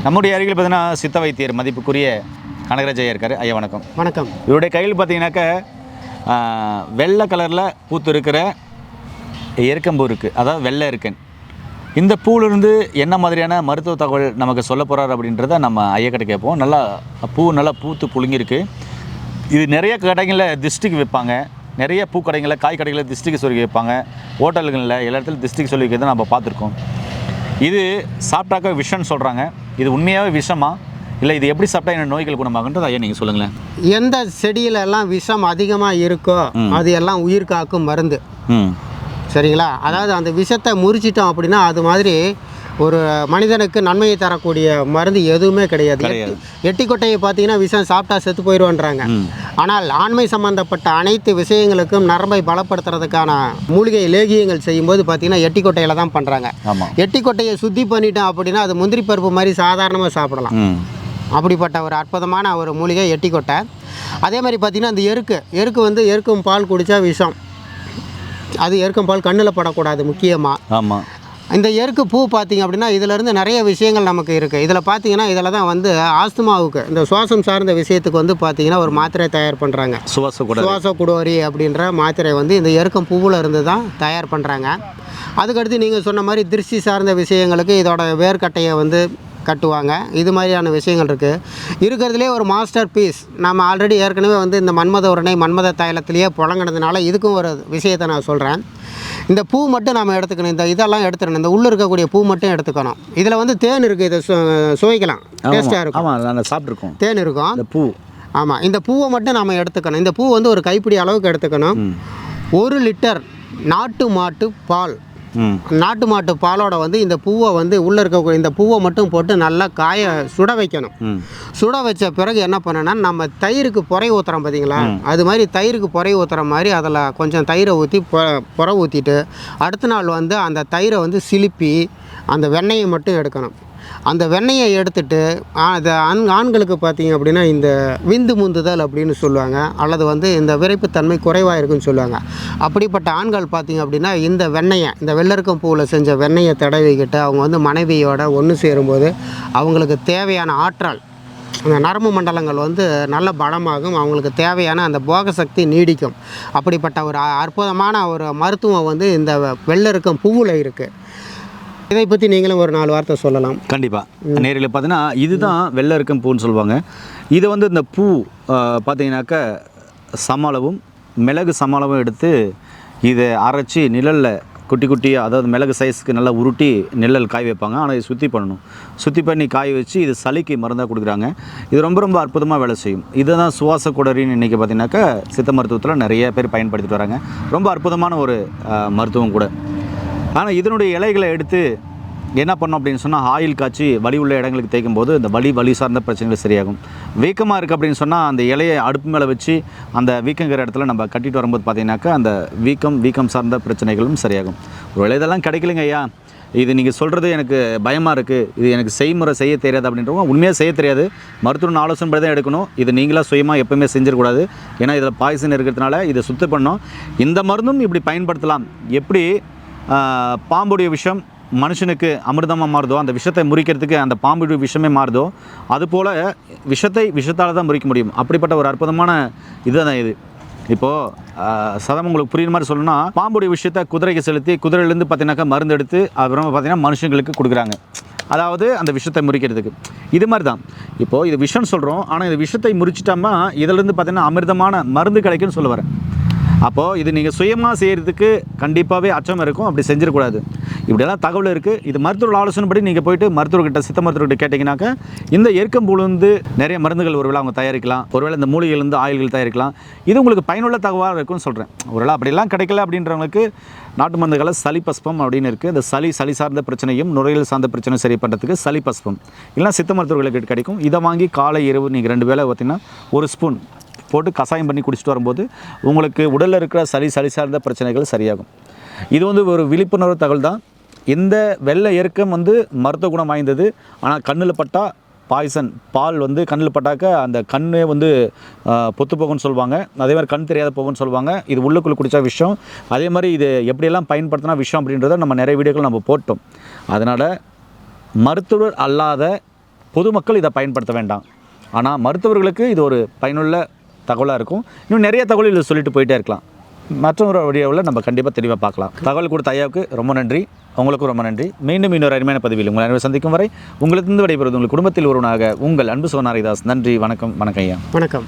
நம்முடைய அருகில் பார்த்தீங்கன்னா சித்த வைத்தியர் மதிப்புக்குரிய கனகராஜ் ஐயா இருக்கார். ஐயா வணக்கம். வணக்கம். இவருடைய கையில் பார்த்தீங்கன்னாக்கா வெள்ளை கலரில் பூத்து இருக்கிற எருக்கம்பூ இருக்குது, அதாவது வெள்ளை இருக்கன். இந்த பூவிலிருந்து என்ன மாதிரியான மருத்துவ தகவல் நமக்கு சொல்ல போகிறார் அப்படின்றத நம்ம ஐயாக்கிட்ட கேட்போம். நல்லா நல்லா பூத்து புழுங்கிருக்கு. இது நிறைய கடைகளில் திஷ்டிக்கு வைப்பாங்க, நிறைய பூக்கடைகளில் காய் கடைகளில் திஷ்டிக்கு சொல்லி வைப்பாங்க, ஹோட்டல்களில் எல்லா இடத்துலையும் திஷ்டிக்கு சொல்லி வைக்கிறத நம்ம பார்த்துருக்கோம். இது சாப்பிட்டாக்க விஷம்னு சொல்கிறாங்க. இது உண்மையாகவே விஷமா இல்லை இது எப்படி சாப்பிட்டா என்ன நோய்கள் குணமாகுன்றது ஐயா நீங்கள் சொல்லுங்களேன். எந்த செடியிலெல்லாம் விஷம் அதிகமாக இருக்கோ அது எல்லாம் உயிர் காக்கும் மருந்து. சரிங்களா? அதாவது அந்த விஷத்தை முறிச்சிட்டோம் அப்படின்னா அது மாதிரி ஒரு மனிதனுக்கு நன்மையை தரக்கூடிய மருந்து எதுவுமே கிடையாது. எட்டிக்கொட்டையை பார்த்தீங்கன்னா விஷம் சாப்பிட்டா செத்து போயிடுவோன்றாங்க. ஆனால் ஆண்மை சம்பந்தப்பட்ட அனைத்து விஷயங்களுக்கும் நரம்பை பலப்படுத்துறதுக்கான மூலிகை லேகியங்கள் செய்யும்போது பார்த்தீங்கன்னா எட்டிக்கொட்டையில் தான் பண்ணுறாங்க. எட்டிக்கொட்டையை சுத்தி பண்ணிட்டோம் அப்படின்னா அது முந்திரி பருப்பு மாதிரி சாதாரணமாக சாப்பிடலாம். அப்படிப்பட்ட ஒரு அற்புதமான ஒரு மூலிகை எட்டிக்கொட்டை. அதே மாதிரி பார்த்திங்கன்னா அந்த எருக்கு வந்து எருக்கும் பால் குடித்தா விஷம். அது எருக்கும் பால் கண்ணில் படக்கூடாது முக்கியமாக. ஆமாம். இந்த எருக்கு பூ பார்த்திங்க அப்படின்னா இதிலேருந்து நிறைய விஷயங்கள் நமக்கு இருக்குது. இதில் பார்த்திங்கன்னா இதில் தான் வந்து ஆஸ்துமாவுக்கு இந்த சுவாசம் சார்ந்த விஷயத்துக்கு வந்து பார்த்திங்கன்னா ஒரு மாத்திரை தயார் பண்ணுறாங்க. சுவாச குடோரி அப்படின்ற மாத்திரை வந்து இந்த எருக்கம் பூவில் இருந்து தான் தயார் பண்ணுறாங்க. அதுக்கடுத்து நீங்கள் சொன்ன மாதிரி திருஷ்டி சார்ந்த விஷயங்களுக்கு இதோட வேர்க்கட்டையை வந்து கட்டுவாங்க. இது மாதிரியான விஷயங்கள் இருக்கிறதுலே ஒரு மாஸ்டர் பீஸ். நம்ம ஆல்ரெடி ஏற்கனவே வந்து இந்த மன்மத உரணை மன்மத தைலத்திலேயே புழங்கினதுனால இதுக்கும் ஒரு விஷயத்தை நான் சொல்கிறேன். இந்த பூ மட்டும் நம்ம எடுத்துக்கணும். இந்த இதெல்லாம் எடுத்துக்கணும். இந்த உள்ளே இருக்கக்கூடிய பூ மட்டும் எடுத்துக்கணும். இதில் வந்து தேன் இருக்குது, இதை சுவைக்கலாம், டேஸ்ட்டாக இருக்கும். ஆமாம், சாப்பிட்ருக்கோம். தேன் இருக்கும் இந்த பூ. ஆமாம், இந்த பூவை மட்டும் நம்ம எடுத்துக்கணும். இந்த பூ வந்து ஒரு கைப்பிடி அளவுக்கு எடுத்துக்கணும். 1 லிட்டர் நாட்டு மாட்டு பால், நாட்டு மாட்டு பாலோட வந்து இந்த பூவை வந்து உள்ளே இருக்கக்கூடிய இந்த பூவை மட்டும் போட்டு நல்லா சுட வைக்கணும். சுட வச்ச பிறகு என்ன பண்ணணும்னா நம்ம தயிருக்கு புரை ஊற்றுறோம் பார்த்தீங்களா, அது மாதிரி தயிருக்கு புரை ஊற்றுற மாதிரி அதில் கொஞ்சம் தயிரை ஊற்றி புரை ஊற்றிட்டு அடுத்த நாள் வந்து அந்த தயிரை வந்து சிலுப்பி அந்த வெண்ணெயை மட்டும் எடுக்கணும். அந்த வெண்ணெயை எடுத்துட்டு அது ஆண்களுக்கு பார்த்தீங்க அப்படின்னா இந்த விந்து முந்துதல் அப்படின்னு சொல்லுவாங்க, அல்லது வந்து இந்த விரைப்புத்தன்மை குறைவாக இருக்குன்னு சொல்லுவாங்க. அப்படிப்பட்ட ஆண்கள் பார்த்தீங்க அப்படின்னா இந்த வெண்ணெயை, இந்த வெள்ளருக்கம் பூவில் செஞ்ச வெண்ணெயை தடவிக்கிட்டு அவங்க வந்து மனைவியோட ஒன்று சேரும்போது அவங்களுக்கு தேவையான ஆற்றல், அந்த நரம்பு மண்டலங்கள் வந்து நல்ல பலமாகும், அவங்களுக்கு தேவையான அந்த போக சக்தி நீடிக்கும். அப்படிப்பட்ட ஒரு அற்புதமான ஒரு மருத்துவம் வந்து இந்த வெள்ளருக்கம் பூவில் இருக்குது. இதை பற்றி நீங்களும் ஒரு 4 வார்த்தை சொல்லலாம். கண்டிப்பாக. நேரில் பார்த்தீங்கன்னா இதுதான் வெள்ளை இருக்கும் பூன்னு சொல்லுவாங்க. இது வந்து இந்த பூ பார்த்தீங்கன்னாக்கா சமளவும் மிளகு சமளவும் எடுத்து இதை அரைச்சி நிழலில் குட்டி குட்டியாக, அதாவது மிளகு சைஸுக்கு நல்லா உருட்டி நிழல் காய வைப்பாங்க. ஆனால் இது சுற்றி பண்ணணும். சுற்றி பண்ணி காய வச்சு இது சளிக்கு மருந்தாக கொடுக்குறாங்க. இது ரொம்ப ரொம்ப அற்புதமாக வேலை செய்யும். இதுதான் சுவாச குடரின்னு இன்றைக்கி பார்த்தீங்கன்னாக்கா சித்த மருத்துவத்தில் நிறைய பேர் பயன்படுத்திட்டு வராங்க. ரொம்ப அற்புதமான ஒரு மருத்துவம் கூட. ஆனால் இதனுடைய இலைகளை எடுத்து என்ன பண்ணோம் அப்படின்னு சொன்னால் ஆயில் காய்ச்சி வலி உள்ள இடங்களுக்கு தேய்க்கும் போது இந்த வலி சார்ந்த பிரச்சனைகள் சரியாகும். வீக்கமாக இருக்குது அப்படின்னு சொன்னால் அந்த இலையை அடுப்பு மேலே வச்சு அந்த வீக்கங்கிற இடத்துல நம்ம கட்டிட்டு வரும்போது பார்த்தீங்கன்னாக்கா அந்த வீக்கம் சார்ந்த பிரச்சனைகளும் சரியாகும். ஒரு இதெல்லாம் கிடைக்கலைங்க ஐயா, இது நீங்கள் சொல்கிறது எனக்கு பயமாக இருக்குது, இது எனக்கு செய்முறை செய்ய தெரியாது அப்படின்றவங்க உண்மையாக செய்ய தெரியாது. மருத்துவ ஆலோசனை படி தான் எடுக்கணும். இது நீங்களாக சுயமாக எப்போயுமே செஞ்சிடக்கூடாது. ஏன்னா இதில் பாய்சன் இருக்கிறதுனால இதை சுத்தம் பண்ணணும். இந்த மருந்தும் இப்படி பயன்படுத்தலாம். எப்படி பாம்புடைய விஷம் மனுஷனுக்கு அமிர்தமாக மாறுதோ, அந்த விஷத்தை முறிக்கிறதுக்கு அந்த பாம்புடைய விஷமே மாறுதோ, அதுபோல் விஷத்தால் தான் முறிக்க முடியும். அப்படிப்பட்ட ஒரு அற்புதமான இதுதான் இது. இப்போது சதம் உங்களுக்கு புரியுற மாதிரி சொல்லணும்னா, பாம்புடைய விஷயத்தை குதிரைக்கு செலுத்தி குதிரையிலேருந்து பார்த்தீங்கன்னாக்கா மருந்து எடுத்து அப்புறமா பார்த்தீங்கன்னா மனுஷங்களுக்கு கொடுக்குறாங்க, அதாவது அந்த விஷத்தை முறிக்கிறதுக்கு. இது மாதிரி தான் இப்போது இது விஷம்னு சொல்கிறோம். ஆனால் இந்த விஷத்தை முறிச்சிட்டாமா இதிலேருந்து பார்த்தீங்கன்னா அமிர்தமான மருந்து கிடைக்குன்னு சொல்ல வரேன். அப்போது இது நீங்கள் சுயமாக செய்கிறதுக்கு கண்டிப்பாகவே அச்சம் இருக்கும். அப்படி செஞ்சிடக்கூடாது. இப்படியெல்லாம் தகவல் இருக்குது. இது மருத்துவ ஆலோசனைப்படி நீங்கள் போயிட்டு மருத்துவர்கிட்ட சித்த மருத்துவர்கிட்ட கேட்டிங்கனாக்கா இந்த எருக்கம்பூலேருந்து நிறைய மருந்துகள் ஒருவேளை அவங்க தயாரிக்கலாம், ஒருவேளை இந்த மூலிகைலேருந்து ஆயில்கள் தயாரிக்கலாம். இது உங்களுக்கு பயனுள்ள தகவலாக இருக்குன்னு சொல்கிறேன். ஒருவேளை அப்படிலாம் கிடைக்கல அப்படின்றவங்களுக்கு நாட்டு மருந்துகளை சளி பஸ்பம் அப்படின்னு இருக்குது. இந்த சளி சார்ந்த பிரச்சனையும் நுரையீரல் சார்ந்த பிரச்சனையும் சரி பண்ணுறதுக்கு சளி பஸ்பம் இல்லைனா சித்த மருத்துவர்களுக்கு கிடைக்கும். இதை வாங்கி காலை இரவு நீங்கள் 2 வேளை பார்த்தீங்கன்னா 1 ஸ்பூன் போட்டு கசாயம் பண்ணி குடிச்சிட்டு வரும்போது உங்களுக்கு உடலில் இருக்கிற சளி சார்ந்த பிரச்சனைகள் சரியாகும். இது வந்து ஒரு விழிப்புணர்வு தகவல் தான். இந்த வெள்ளை எருக்கம் வந்து மருத்துவ குணம் வாய்ந்தது. ஆனால் கண்ணில் பட்டால் பாய்சன், பால் வந்து கண்ணில் பட்டாக்க அந்த கண்ணே வந்து பொத்து போகும்னு சொல்லுவாங்க. அதே மாதிரி கண் தெரியாத போகும்னு சொல்லுவாங்க. இது உள்ளுக்குள்ளே குடித்தா விஷம். அதே மாதிரி இது எப்படியெல்லாம் பயன்படுத்தினா விஷம் அப்படின்றத நம்ம நிறைய வீடியோக்கள் நம்ம போட்டோம். அதனால் மருத்துவர் அல்லாத பொதுமக்கள் இதை பயன்படுத்த வேண்டாம். ஆனால் மருத்துவர்களுக்கு இது ஒரு பயனுள்ள தகவலாக இருக்கும். இன்னும் நிறைய தகவல் இதில் சொல்லிட்டு போயிட்டே இருக்கலாம். மற்றொரு வீடியோவில் நம்ம கண்டிப்பாக தெளிவாக பார்க்கலாம். தகவல் கொடுத்த ஐயாவுக்கு ரொம்ப நன்றி, உங்களுக்கும் ரொம்ப நன்றி. மீண்டும் இன்னொரு அருமையான பதிவில் உங்கள் அனைவரும் சந்திக்கும் வரை உங்களிடத்திலிருந்து விடைபெறுவது உங்கள் குடும்பத்தில் ஒருவனாக உங்கள் அன்பு சோனாரிதாஸ். நன்றி, வணக்கம். வணக்கம் ஐயா. வணக்கம்.